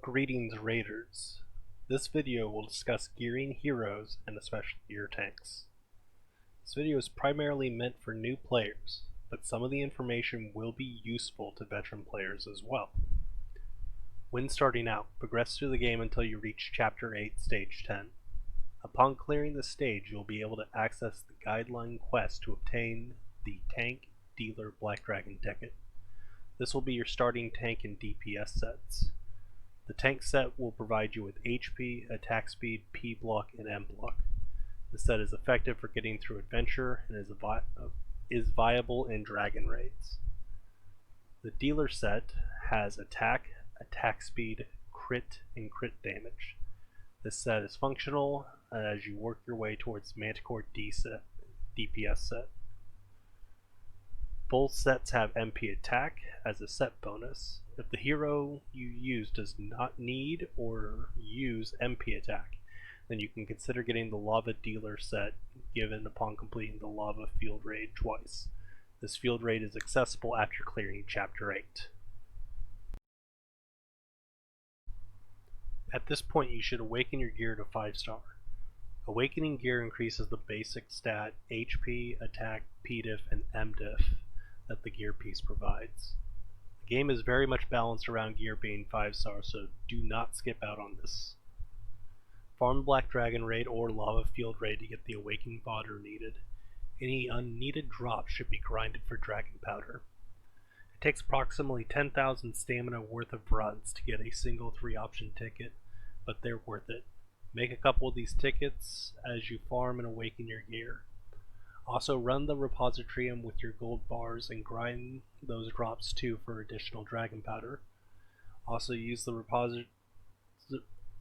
Greetings Raiders. This video will discuss gearing heroes and especially gear tanks. This video is primarily meant for new players, but some of the information will be useful to veteran players as well. When starting out, progress through the game until you reach Chapter 8, Stage 10. Upon clearing the stage, you will be able to access the guideline quest to obtain the Tank Dealer Black Dragon ticket. This will be your starting tank and DPS sets. The tank set will provide you with HP, attack speed, P block, and M block. The set is effective for getting through adventure and is viable in dragon raids. The dealer set has attack, attack speed, crit, and crit damage. This set is functional as you work your way towards Manticore DPS set. Both sets have MP attack as a set bonus. If the hero you use does not need or use MP attack, then you can consider getting the Lava Dealer set given upon completing the Lava Field Raid twice. This field raid is accessible after clearing Chapter 8. At this point you should awaken your gear to 5-star. Awakening gear increases the basic stat HP, attack, PDIF, and MDIF that the gear piece provides. The game is very much balanced around gear being 5-star, so do not skip out on this. Farm Black Dragon Raid or Lava Field Raid to get the Awakening fodder needed. Any unneeded drops should be grinded for Dragon Powder. It takes approximately 10,000 stamina worth of runs to get a single 3-option ticket, but they're worth it. Make a couple of these tickets as you farm and awaken your gear. Also run the Repositorium with your gold bars and grind those drops too for additional Dragon Powder. Also use the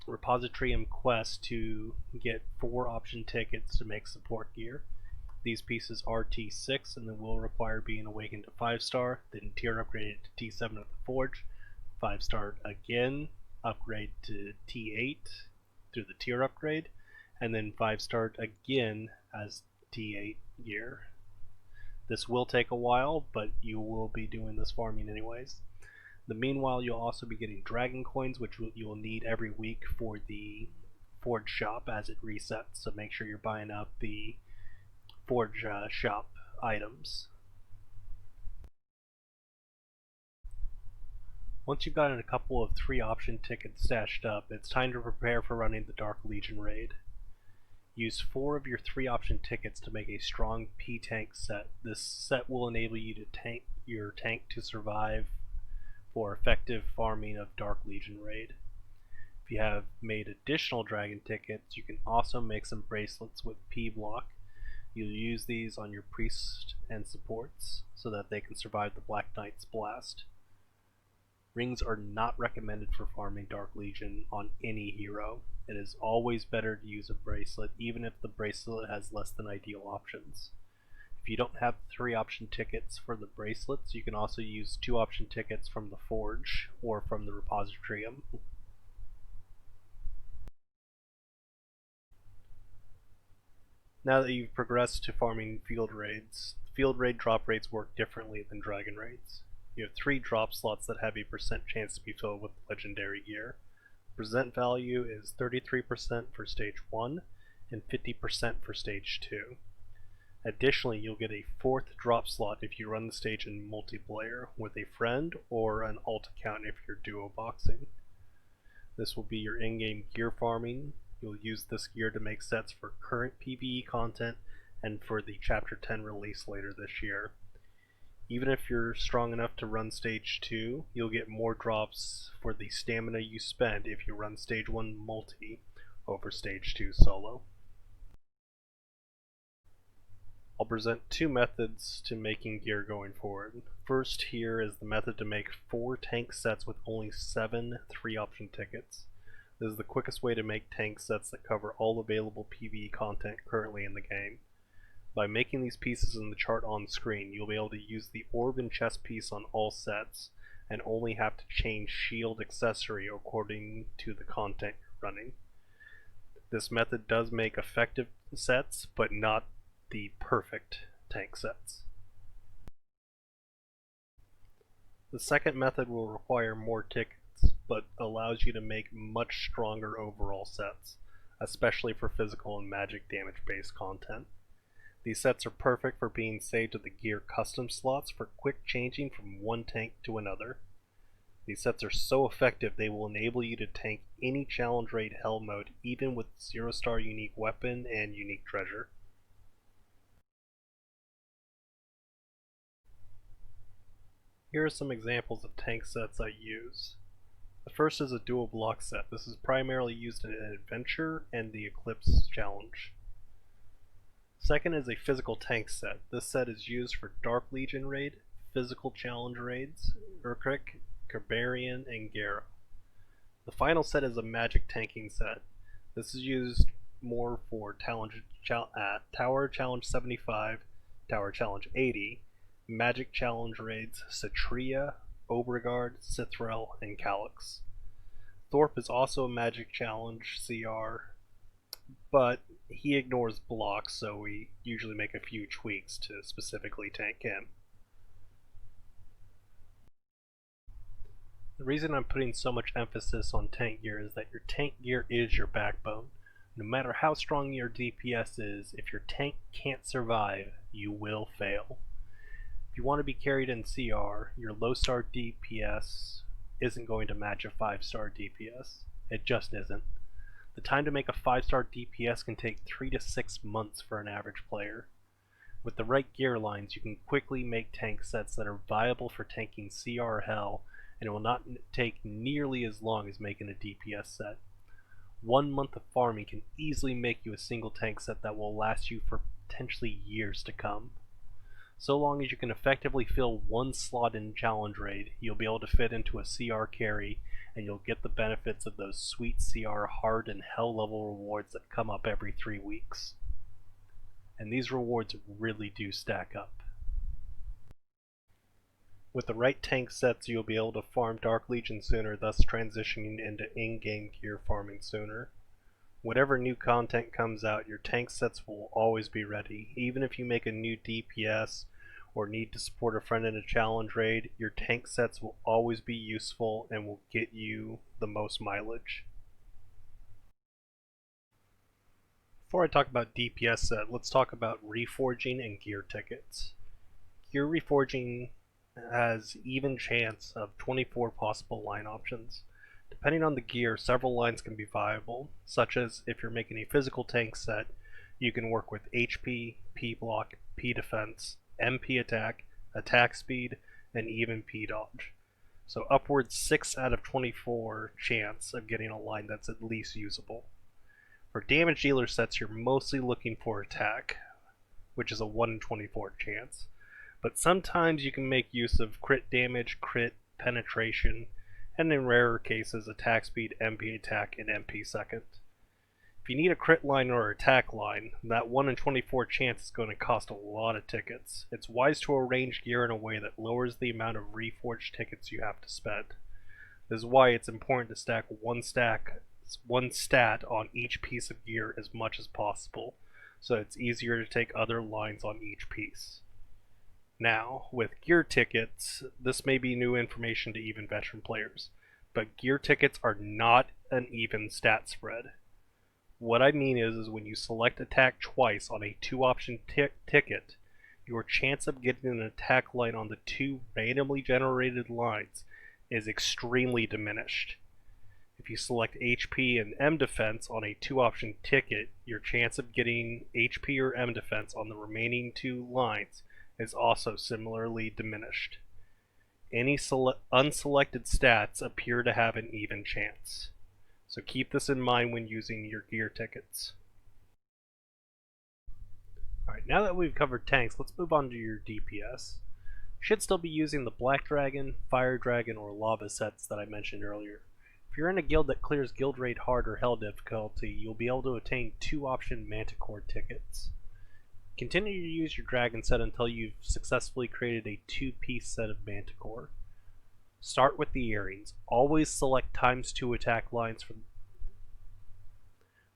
Repositorium quest to get 4-option tickets to make support gear. These pieces are T6 and then will require being awakened to 5-star, then tier upgraded to T7 at the Forge, 5-star again, upgrade to T8 through the tier upgrade, and then 5-star again as T8 gear. This will take a while, but you will be doing this farming anyways. Meanwhile, you'll also be getting dragon coins, which you will need every week for the Forge shop as it resets, so make sure you're buying out the Forge shop items. Once you've gotten a couple of 3-option tickets stashed up, it's time to prepare for running the Dark Legion raid. Use 4 of your 3-option tickets to make a strong P-Tank set. This set will enable you to tank your tank to survive for effective farming of Dark Legion raid. If you have made additional dragon tickets, you can also make some bracelets with P block. You'll use these on your priests and supports so that they can survive the Black Knight's blast. Rings are not recommended for farming Dark Legion on any hero. It is always better to use a bracelet, even if the bracelet has less than ideal options. If you don't have 3-option tickets for the bracelets, you can also use 2-option tickets from the Forge or from the Repositorium. Now that you've progressed to farming field raids drop rates work differently than dragon raids. You have 3 drop slots that have a % chance to be filled with legendary gear. Present value is 33% for Stage 1 and 50% for Stage 2. Additionally, you'll get a 4th drop slot if you run the stage in multiplayer with a friend or an alt account if you're duo boxing. This will be your in-game gear farming. You'll use this gear to make sets for current PvE content and for the Chapter 10 release later this year. Even if you're strong enough to run Stage 2, you'll get more drops for the stamina you spend if you run Stage 1 multi over Stage 2 solo. I'll present 2 methods to making gear going forward. First here is the method to make 4 tank sets with only 7 3-option tickets. This is the quickest way to make tank sets that cover all available PvE content currently in the game. By making these pieces in the chart on screen, you'll be able to use the orb and chest piece on all sets and only have to change shield accessory according to the content you're running. This method does make effective sets, but not the perfect tank sets. The second method will require more tickets. sets, but allows you to make much stronger overall sets, especially for physical and magic damage based content. These sets are perfect for being saved to the gear custom slots for quick changing from one tank to another. These sets are so effective they will enable you to tank any challenge raid hell mode even with 0-star unique weapon and unique treasure. Here are some examples of tank sets I use. The first is a dual block set. This is primarily used in an adventure and the Eclipse challenge. Second is a physical tank set. This set is used for Dark Legion raid, physical challenge raids, Urkrik, Kerbarian, and Gera. The final set is a magic tanking set. This is used more for Tower Challenge 75, Tower Challenge 80, Magic Challenge raids Cetria, Obregard, Cithrel, and Calyx. Thorpe is also a Magic Challenge CR, but he ignores blocks, so we usually make a few tweaks to specifically tank him. The reason I'm putting so much emphasis on tank gear is that your tank gear is your backbone. No matter how strong your DPS is, if your tank can't survive, you will fail. If you want to be carried in CR, your low star DPS isn't going to match a 5-star DPS. It just isn't. The time to make a 5-star DPS can take 3 to 6 months for an average player. With the right gear lines, you can quickly make tank sets that are viable for tanking CR hell, and it will not take nearly as long as making a DPS set. 1 month of farming can easily make you a single tank set that will last you for potentially years to come. So long as you can effectively fill one slot in challenge raid, you'll be able to fit into a CR carry, and you'll get the benefits of those sweet CR hard and hell level rewards that come up every 3 weeks. And these rewards really do stack up. With the right tank sets, you'll be able to farm Dark Legion sooner, thus transitioning into in-game gear farming sooner. Whatever new content comes out, your tank sets will always be ready. Even if you make a new DPS or need to support a friend in a challenge raid, your tank sets will always be useful and will get you the most mileage. Before I talk about DPS set, let's talk about reforging and gear tickets. Gear reforging has even chance of 24 possible line options. Depending on the gear, several lines can be viable, such as if you're making a physical tank set, you can work with HP, P block, P defense, MP attack, attack speed, and even P dodge. So upwards 6 out of 24 chance of getting a line that's at least usable. For damage dealer sets, you're mostly looking for attack, which is a 1 in 24 chance. But sometimes you can make use of crit damage, crit, penetration, and in rarer cases attack speed, MP attack, and MP second. If you need a crit line or attack line, that 1 in 24 chance is going to cost a lot of tickets. It's wise to arrange gear in a way that lowers the amount of reforged tickets you have to spend. This is why it's important to stack one stat on each piece of gear as much as possible, so it's easier to take other lines on each piece. Now, with gear tickets, this may be new information to even veteran players, but gear tickets are not an even stat spread. What I mean is when you select attack twice on a 2-option ticket, your chance of getting an attack line on the 2 randomly generated lines is extremely diminished. If you select HP and M defense on a 2-option ticket, your chance of getting HP or M defense on the remaining 2 lines is also similarly diminished. Any unselected stats appear to have an even chance. So keep this in mind when using your gear tickets. Alright, now that we've covered tanks, let's move on to your DPS. You should still be using the Black Dragon, Fire Dragon, or Lava sets that I mentioned earlier. If you're in a guild that clears guild raid hard or hell difficulty, you'll be able to attain 2-option Manticore tickets. Continue to use your dragon set until you've successfully created a 2-piece set of Manticore. Start with the earrings. Always select ×2 attack lines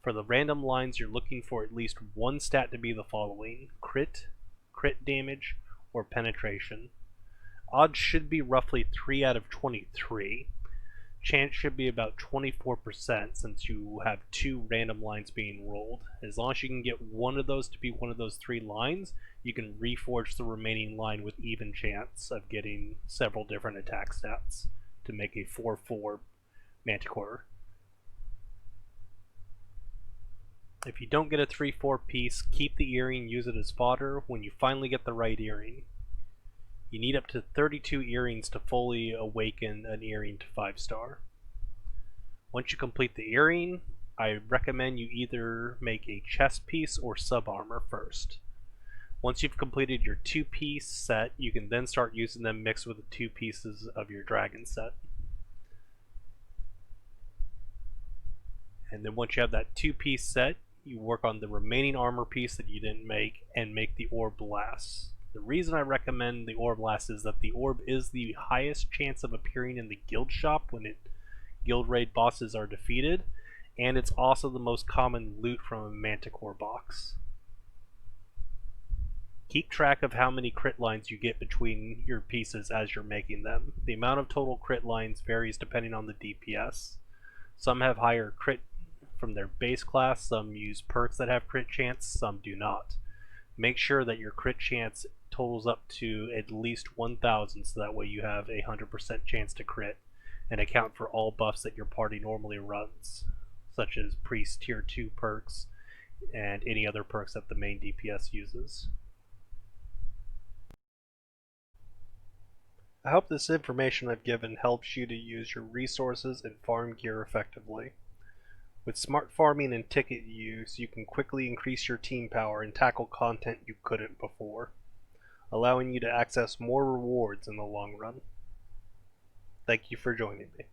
for the random lines. You're looking for at least one stat to be the following: crit, crit damage, or penetration. Odds should be roughly 3 out of 23. chance should be about 24% since you have 2 random lines being rolled. As long as you can get one of those to be one of those 3 lines, you can reforge the remaining line with even chance of getting several different attack stats to make a 4/4 Manticore. If you don't get a 3/4 piece, keep the earring, use it as fodder when you finally get the right earring. You need up to 32 earrings to fully awaken an earring to 5-star. Once you complete the earring, I recommend you either make a chest piece or sub-armor first. Once you've completed your 2-piece set, you can then start using them mixed with the 2 pieces of your dragon set. And then once you have that 2-piece set, you work on the remaining armor piece that you didn't make and make the orb blast. The reason I recommend the orb blast is that the orb is the highest chance of appearing in the guild shop when guild raid bosses are defeated, and it's also the most common loot from a Manticore box. Keep track of how many crit lines you get between your pieces as you're making them. The amount of total crit lines varies depending on the DPS. Some have higher crit from their base class, some use perks that have crit chance, some do not. Make sure that your crit chance totals up to at least 1000 so that way you have a 100% chance to crit and account for all buffs that your party normally runs, such as priest tier 2 perks and any other perks that the main DPS uses. I hope this information I've given helps you to use your resources and farm gear effectively. With smart farming and ticket use, you can quickly increase your team power and tackle content you couldn't before, allowing you to access more rewards in the long run. Thank you for joining me.